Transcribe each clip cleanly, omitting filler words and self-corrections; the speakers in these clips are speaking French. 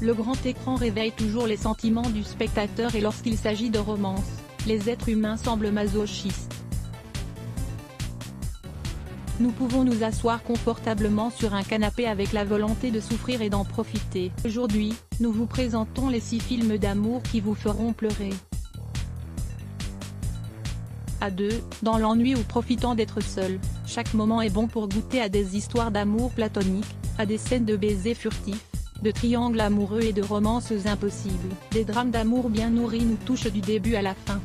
Le grand écran réveille toujours les sentiments du spectateur et lorsqu'il s'agit de romance, les êtres humains semblent masochistes. Nous pouvons nous asseoir confortablement sur un canapé avec la volonté de souffrir et d'en profiter. Aujourd'hui, nous vous présentons les 6 films d'amour qui vous feront pleurer. À 2, dans l'ennui ou profitant d'être seul, chaque moment est bon pour goûter à des histoires d'amour platoniques, à des scènes de baisers furtifs, de triangles amoureux et de romances impossibles. Des drames d'amour bien nourris nous touchent du début à la fin.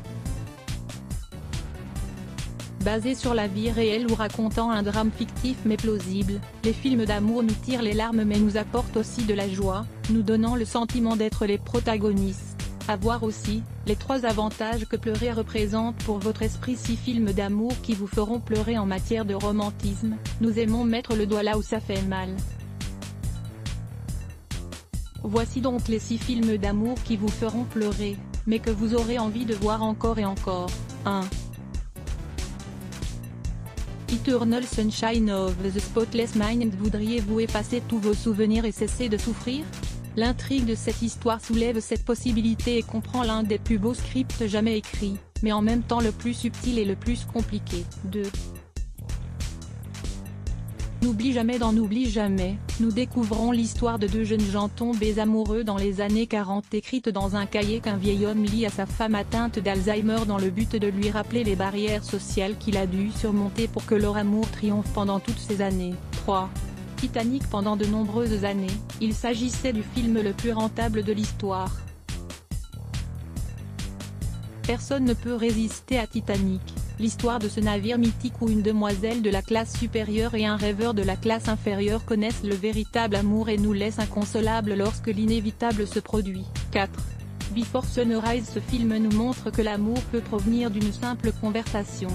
Basés sur la vie réelle ou racontant un drame fictif mais plausible, les films d'amour nous tirent les larmes mais nous apportent aussi de la joie, nous donnant le sentiment d'être les protagonistes. À voir aussi, les 3 avantages que pleurer représente pour votre esprit. 6 films d'amour qui vous feront pleurer en matière de romantisme, nous aimons mettre le doigt là où ça fait mal. Voici donc les 6 films d'amour qui vous feront pleurer, mais que vous aurez envie de voir encore et encore. 1. Eternal Sunshine of the Spotless Mind. Voudriez-vous effacer tous vos souvenirs et cesser de souffrir? L'intrigue de cette histoire soulève cette possibilité et comprend l'un des plus beaux scripts jamais écrits, mais en même temps le plus subtil et le plus compliqué. 2. N'oublie jamais d'en oublie jamais, nous découvrons l'histoire de 2 jeunes gens tombés amoureux dans les années 40 écrite dans un cahier qu'un vieil homme lit à sa femme atteinte d'Alzheimer dans le but de lui rappeler les barrières sociales qu'il a dû surmonter pour que leur amour triomphe pendant toutes ces années. 3. Titanic. Pendant de nombreuses années, il s'agissait du film le plus rentable de l'histoire. Personne ne peut résister à Titanic, l'histoire de ce navire mythique où une demoiselle de la classe supérieure et un rêveur de la classe inférieure connaissent le véritable amour et nous laissent inconsolables lorsque l'inévitable se produit. 4. Before Sunrise. Ce film nous montre que l'amour peut provenir d'une simple conversation.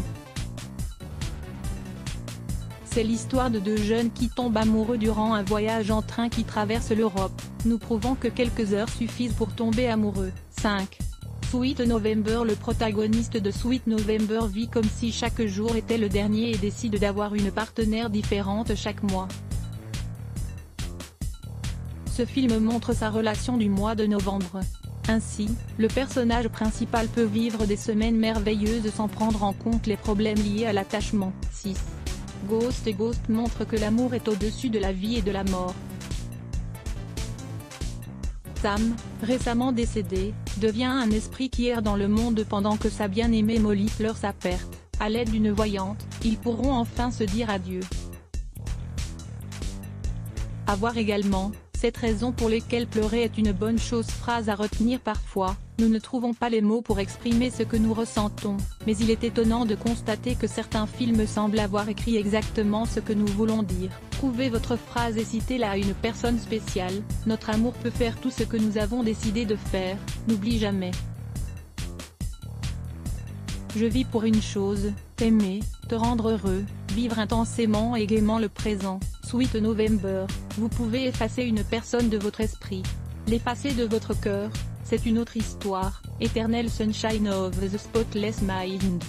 C'est l'histoire de 2 jeunes qui tombent amoureux durant un voyage en train qui traverse l'Europe, nous prouvons que quelques heures suffisent pour tomber amoureux. 5. Sweet November. Le protagoniste de Sweet November vit comme si chaque jour était le dernier et décide d'avoir une partenaire différente chaque mois. Ce film montre sa relation du mois de novembre. Ainsi, le personnage principal peut vivre des semaines merveilleuses sans prendre en compte les problèmes liés à l'attachement. 6. Ghost. Ghost montre que l'amour est au-dessus de la vie et de la mort. Sam, récemment décédé, devient un esprit qui erre dans le monde pendant que sa bien-aimée Molly pleure sa perte. À l'aide d'une voyante, ils pourront enfin se dire adieu. À voir également, cette raison pour lesquelles pleurer est une bonne chose. Phrase à retenir. Parfois, nous ne trouvons pas les mots pour exprimer ce que nous ressentons, mais il est étonnant de constater que certains films semblent avoir écrit exactement ce que nous voulons dire. Trouvez votre phrase et citez-la à une personne spéciale. Notre amour peut faire tout ce que nous avons décidé de faire, n'oublie jamais. Je vis pour une chose, t'aimer, te rendre heureux, vivre intensément et gaiement le présent. Sweet November. Vous pouvez effacer une personne de votre esprit. L'effacer de votre cœur, c'est une autre histoire. Eternal Sunshine of the Spotless Mind.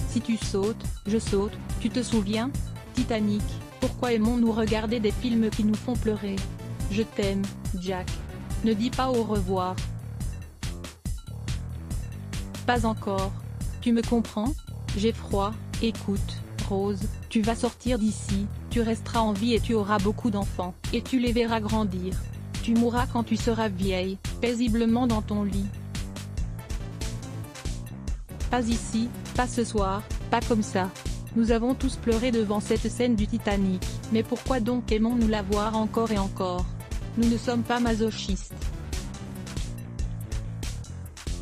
Si tu sautes, je saute, tu te souviens? Titanic. Pourquoi aimons-nous regarder des films qui nous font pleurer? Je t'aime, Jack. Ne dis pas au revoir. Pas encore. Tu me comprends? J'ai froid. Écoute, Rose, tu vas sortir d'ici, tu resteras en vie et tu auras beaucoup d'enfants, et tu les verras grandir. Tu mourras quand tu seras vieille, paisiblement dans ton lit. Pas ici, pas ce soir, pas comme ça. Nous avons tous pleuré devant cette scène du Titanic, mais pourquoi donc aimons-nous la voir encore et encore? Nous ne sommes pas masochistes.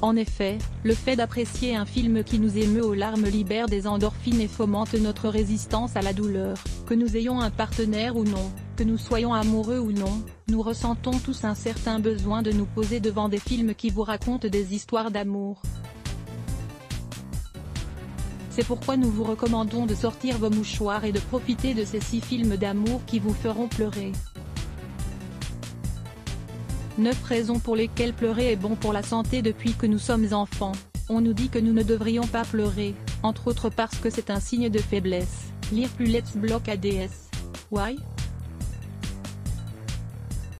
En effet, le fait d'apprécier un film qui nous émeut aux larmes libère des endorphines et fomente notre résistance à la douleur. Que nous ayons un partenaire ou non, que nous soyons amoureux ou non, nous ressentons tous un certain besoin de nous poser devant des films qui vous racontent des histoires d'amour. C'est pourquoi nous vous recommandons de sortir vos mouchoirs et de profiter de ces 6 films d'amour qui vous feront pleurer. 9 raisons pour lesquelles pleurer est bon pour la santé. Depuis que nous sommes enfants, on nous dit que nous ne devrions pas pleurer, entre autres parce que c'est un signe de faiblesse. Lire plus Let's Block ADS. Why?